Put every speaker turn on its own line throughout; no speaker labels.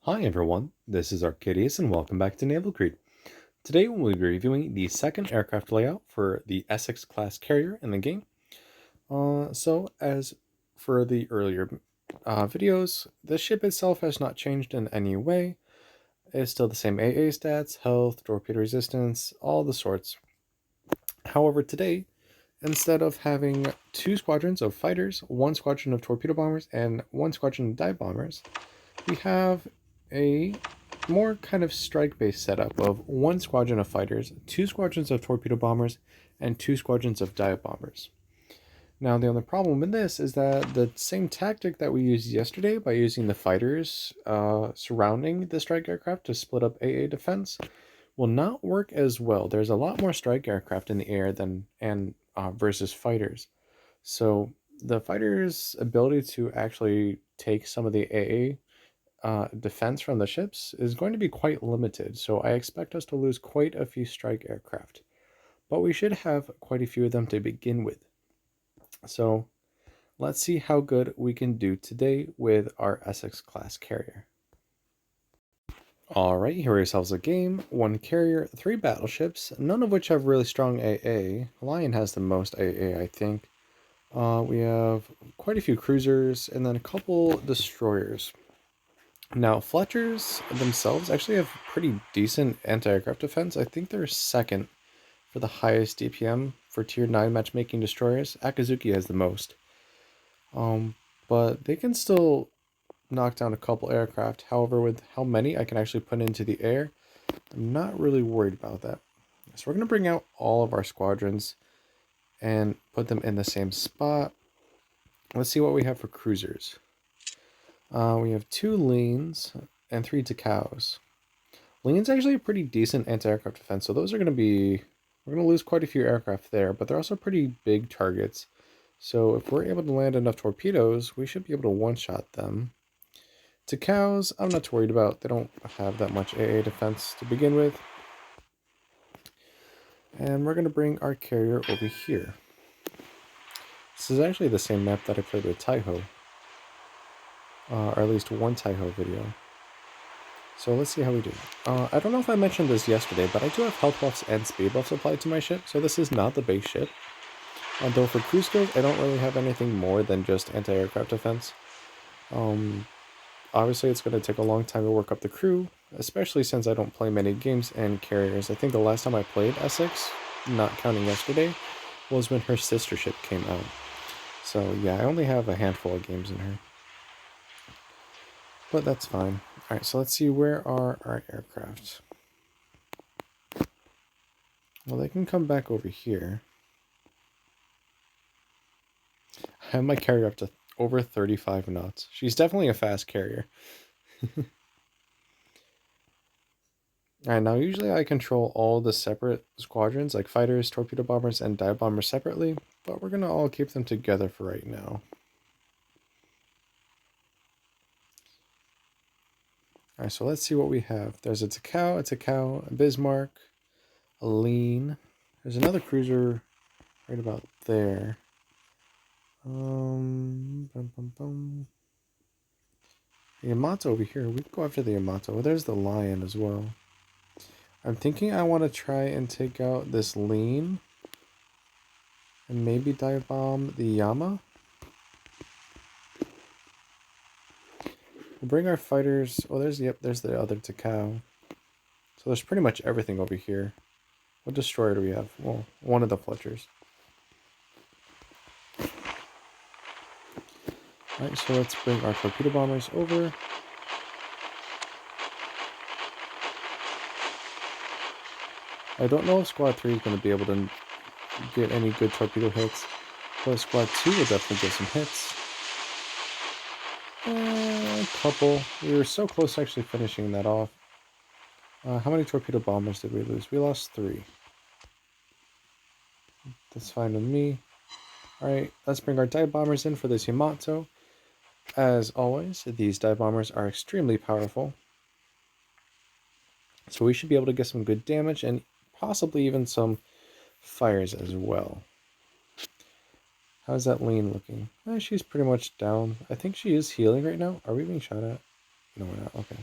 Hi everyone, this is Arcadius and welcome back to Naval. Today we'll be reviewing the second aircraft layout for the Essex class carrier in the game. As for the earlier videos, the ship itself has not changed in any way. It's still the same AA stats, health, torpedo resistance, all the sorts. However, today, instead of having two squadrons of fighters, one squadron of torpedo bombers, and one squadron of dive bombers, we have a more kind of strike-based setup of one squadron of fighters, two squadrons of torpedo bombers, and two squadrons of dive bombers. Now, the only problem with this is that the same tactic that we used yesterday by using the fighters surrounding the strike aircraft to split up AA defense will not work as well. There's a lot more strike aircraft in the air than versus fighters. So the fighters' ability to actually take some of the AA defense from the ships is going to be quite limited, so I expect us to lose quite a few strike aircraft. But we should have quite a few of them to begin with. So let's see how good we can do today with our Essex class carrier. Alright, here we ourselves a game. One carrier, three battleships, none of which have really strong AA. Lion has the most AA, I think. We have quite a few cruisers, and then a couple destroyers. Now, Fletchers themselves actually have pretty decent anti-aircraft defense. I think they're second for the highest DPM for Tier 9 matchmaking destroyers. Akazuki has the most. But they can still knock down a couple aircraft. However, with how many I can actually put into the air, I'm not really worried about that. So we're going to bring out all of our squadrons and put them in the same spot. Let's see what we have for cruisers. We have two Leans and three Tacaos. Lean's actually a pretty decent anti-aircraft defense, so those are going to be... We're going to lose quite a few aircraft there, but they're also pretty big targets. So if we're able to land enough torpedoes, we should be able to one-shot them. Tacaos, I'm not too worried about. They don't have that much AA defense to begin with. And we're going to bring our carrier over here. This is actually the same map that I played with Taiho. Or at least one Taiho video. So let's see how we do. I don't know if I mentioned this yesterday, but I do have health buffs and speed buffs applied to my ship, so this is not the base ship. Though for crew skills, I don't really have anything more than just anti-aircraft defense. Obviously, it's going to take a long time to work up the crew, especially since I don't play many games and carriers. I think the last time I played Essex, not counting yesterday, was when her sister ship came out. So yeah, I only have a handful of games in her. But that's fine. Alright, so let's see, where are our aircraft? Well, they can come back over here. I have my carrier up to over 35 knots. She's definitely a fast carrier. Alright, now usually I control all the separate squadrons, like fighters, torpedo bombers, and dive bombers separately, but we're going to all keep them together for right now. Alright, so let's see what we have. There's a Takao, a Bismarck, a Lean. There's another cruiser right about there. The Yamato over here. We can go after the Yamato. There's the Lion as well. I'm thinking I want to try and take out this Lean. And maybe dive bomb the Yama. We'll bring our fighters. Oh, there's the other Takao. So there's pretty much everything over here. What destroyer do we have? Well, one of the Fletchers. Alright, so let's bring our torpedo bombers over. I don't know if Squad 3 is going to be able to get any good torpedo hits, but Squad 2 will definitely get some hits. A couple. We were so close to actually finishing that off. How many torpedo bombers did we lose? We lost 3. That's fine with me. Alright, let's bring our dive bombers in for this Yamato. As always, these dive bombers are extremely powerful. So we should be able to get some good damage and possibly even some fires as well. How's that Lean looking? She's pretty much down. I think she is healing right now. Are we being shot at? No, we're not. Okay.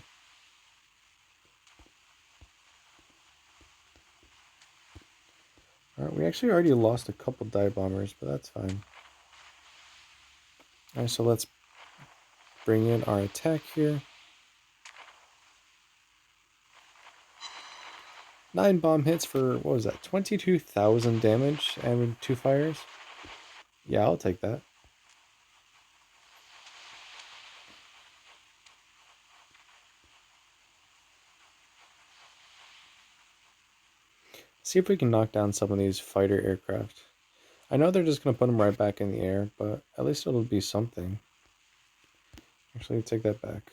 We actually already lost a couple dive bombers, but that's fine. Alright, so let's bring in our attack here. 9 bomb hits for, what was that, 22,000 damage and with 2 fires? Yeah, I'll take that. See if we can knock down some of these fighter aircraft. I know they're just going to put them right back in the air, but at least it'll be something. Actually, take that back.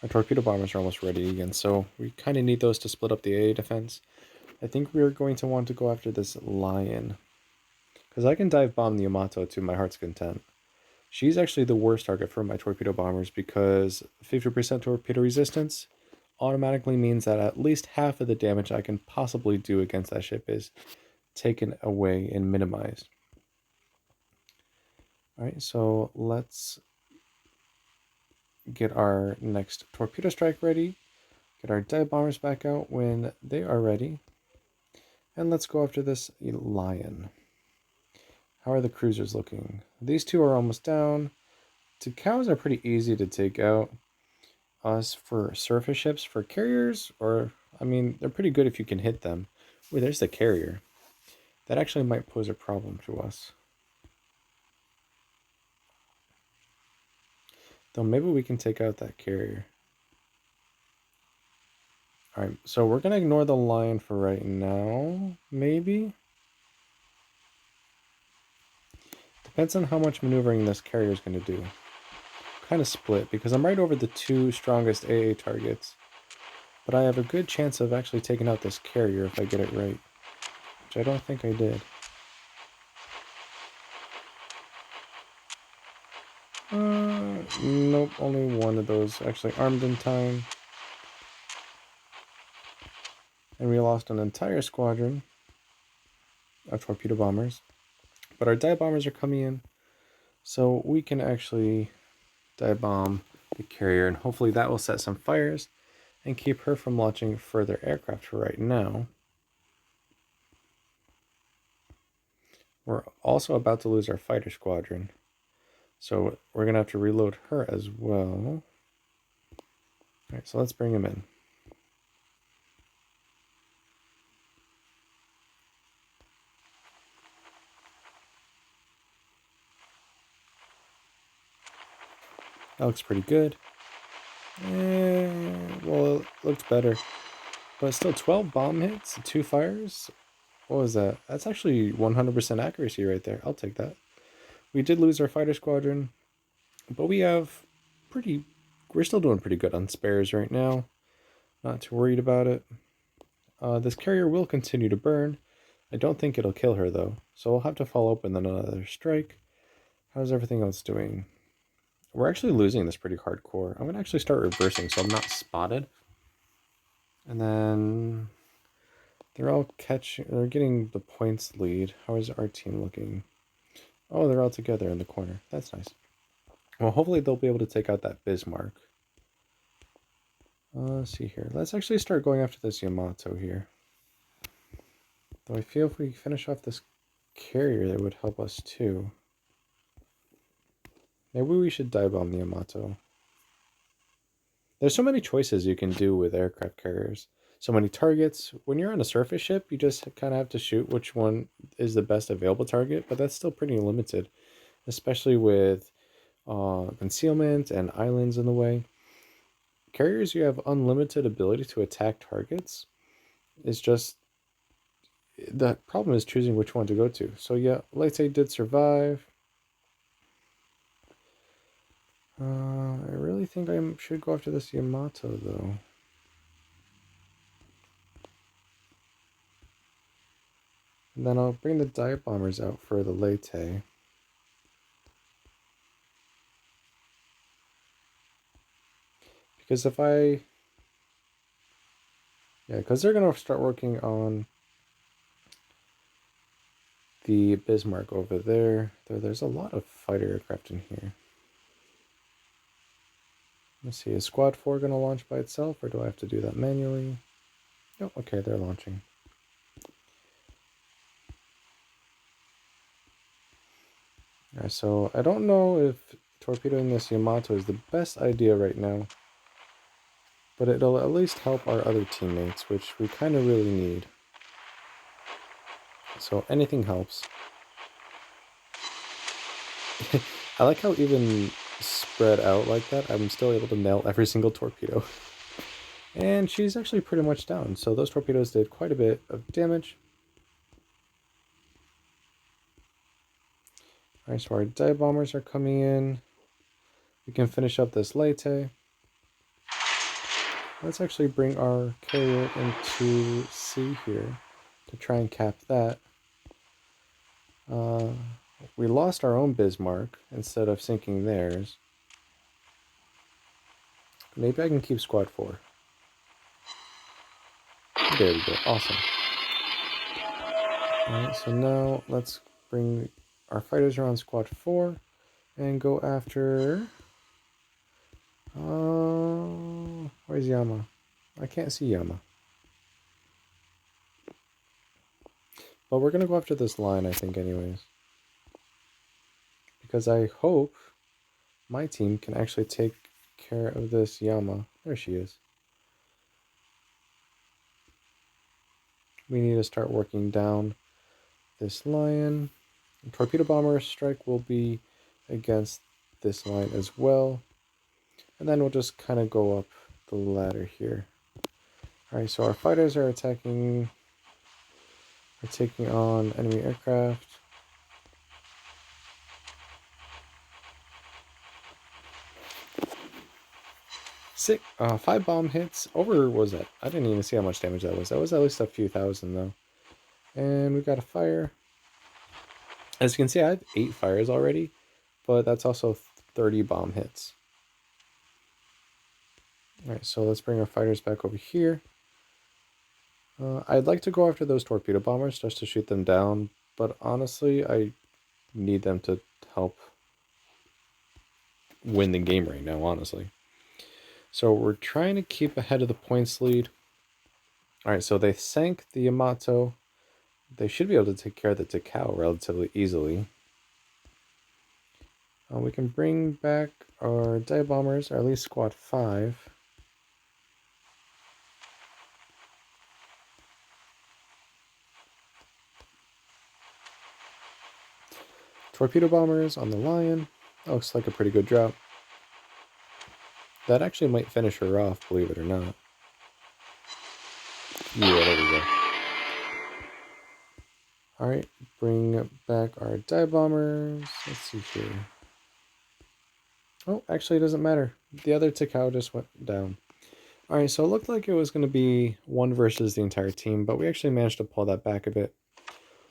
Our torpedo bombers are almost ready again, so we kind of need those to split up the AA defense. I think we're going to want to go after this Lion, because I can dive bomb the Yamato to my heart's content. She's actually the worst target for my torpedo bombers because 50% torpedo resistance automatically means that at least half of the damage I can possibly do against that ship is taken away and minimized. Alright, so let's get our next torpedo strike ready, get our dive bombers back out when they are ready, and let's go after this Lion. How are the cruisers looking? These two are almost down. The cows are pretty easy to take out. As for surface ships, for carriers, or, I mean, they're pretty good if you can hit them. Ooh, there's the carrier. That actually might pose a problem to us. Though maybe we can take out that carrier. Alright, so we're going to ignore the Lion for right now, maybe? Depends on how much maneuvering this carrier is going to do. Kind of split, because I'm right over the 2 strongest AA targets. But I have a good chance of actually taking out this carrier if I get it right. Which I don't think I did. Nope, only one of those actually armed in time. And we lost an entire squadron of torpedo bombers. But our dive bombers are coming in, so we can actually dive bomb the carrier, and hopefully that will set some fires and keep her from launching further aircraft for right now. We're also about to lose our fighter squadron, so we're going to have to reload her as well. Alright, so let's bring him in. That looks pretty good. Well, it looked better. But still, 12 bomb hits, 2 fires. What was that? That's actually 100% accuracy right there. I'll take that. We did lose our fighter squadron, but we have we're still doing pretty good on spares right now. Not too worried about it. This carrier will continue to burn. I don't think it'll kill her though, so we'll have to follow up with another strike. How's everything else doing? We're actually losing this pretty hardcore. I'm gonna actually start reversing so I'm not spotted. And then they're getting the points lead. How is our team looking? Oh, they're all together in the corner. That's nice. Well, hopefully they'll be able to take out that Bismarck. Let's see here. Let's actually start going after this Yamato here. Though I feel if we finish off this carrier, that would help us too. Maybe we should dive bomb the Yamato. There's so many choices you can do with aircraft carriers. So many targets. When you're on a surface ship, you just kind of have to shoot which one is the best available target, but that's still pretty limited, especially with concealment and islands in the way. Carriers, you have unlimited ability to attack targets. It's just the problem is choosing which one to go to. So yeah, Leyte did survive. I really think I should go after this Yamato though. And then I'll bring the dive bombers out for the Leyte. Because if I... Yeah, because they're going to start working on the Bismarck over there. There's a lot of fighter aircraft in here. Let's see, is Squad 4 going to launch by itself, or do I have to do that manually? Oh, okay, they're launching. Alright, so I don't know if torpedoing this Yamato is the best idea right now, but it'll at least help our other teammates, which we kind of really need. So anything helps. I like how even spread out like that, I'm still able to nail every single torpedo. And she's actually pretty much down, so those torpedoes did quite a bit of damage. Alright, so our dive bombers are coming in. We can finish up this Leyte. Let's actually bring our carrier into sea here to try and cap that. We lost our own Bismarck instead of sinking theirs. Maybe I can keep squad 4. There we go, awesome. Alright, so now let's bring our fighters around squad 4 and go after... where's Yama? I can't see Yama. But we're going to go after this line, I think, anyways. Because I hope my team can actually take care of this Yama. There she is. We need to start working down this lion. The torpedo bomber strike will be against this line as well. And then we'll just kind of go up the ladder here. Alright, so our fighters are taking on enemy aircraft. Six, 5 bomb hits. Over, what was that? I didn't even see how much damage that was. That was at least a few thousand though. And we got a fire. As you can see, I have 8 fires already, but that's also 30 bomb hits. Alright, so let's bring our fighters back over here. I'd like to go after those torpedo bombers just to shoot them down, but honestly, I need them to help win the game right now, honestly. So we're trying to keep ahead of the points lead. Alright, so they sank the Yamato. They should be able to take care of the Takao relatively easily. We can bring back our dive bombers, or at least squad 5. Torpedo bombers on the Lion. That looks like a pretty good drop. That actually might finish her off, believe it or not. Yeah, there we go. Alright, bring back our dive bombers. Let's see here. Oh, actually it doesn't matter. The other Takao just went down. Alright, so it looked like it was going to be 1 versus the entire team, but we actually managed to pull that back a bit.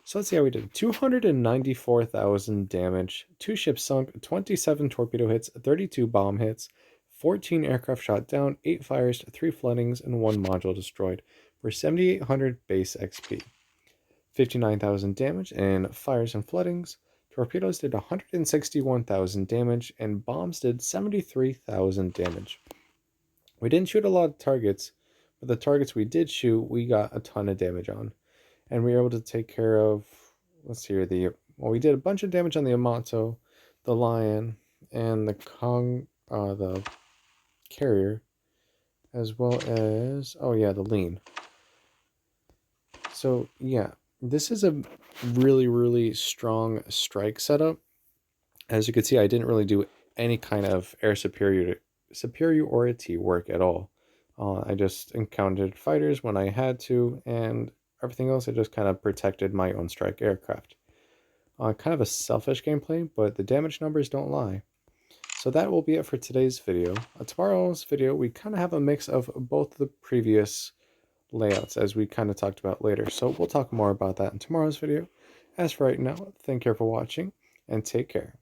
So let's see how we did. 294,000 damage, 2 ships sunk, 27 torpedo hits, 32 bomb hits, 14 aircraft shot down, 8 fires, 3 floodings, and 1 module destroyed for 7,800 base XP. 59,000 damage and fires and floodings. Torpedoes did 161,000 damage, and bombs did 73,000 damage. We didn't shoot a lot of targets, but the targets we did shoot, we got a ton of damage on. And we were able to take care of, let's see here, we did a bunch of damage on the Yamato, the Lion, and the carrier, as well as, oh yeah, the Lean. So yeah, this is a really, really strong strike setup. As you can see, I didn't really do any kind of air superiority work at all. I just encountered fighters when I had to, and everything else I just kind of protected my own strike aircraft. Kind of a selfish gameplay, but the damage numbers don't lie. So that will be it for today's video. Tomorrow's video, we kind of have a mix of both the previous layouts, as we kind of talked about later. So we'll talk more about that in tomorrow's video. As for right now, thank you for watching, and take care.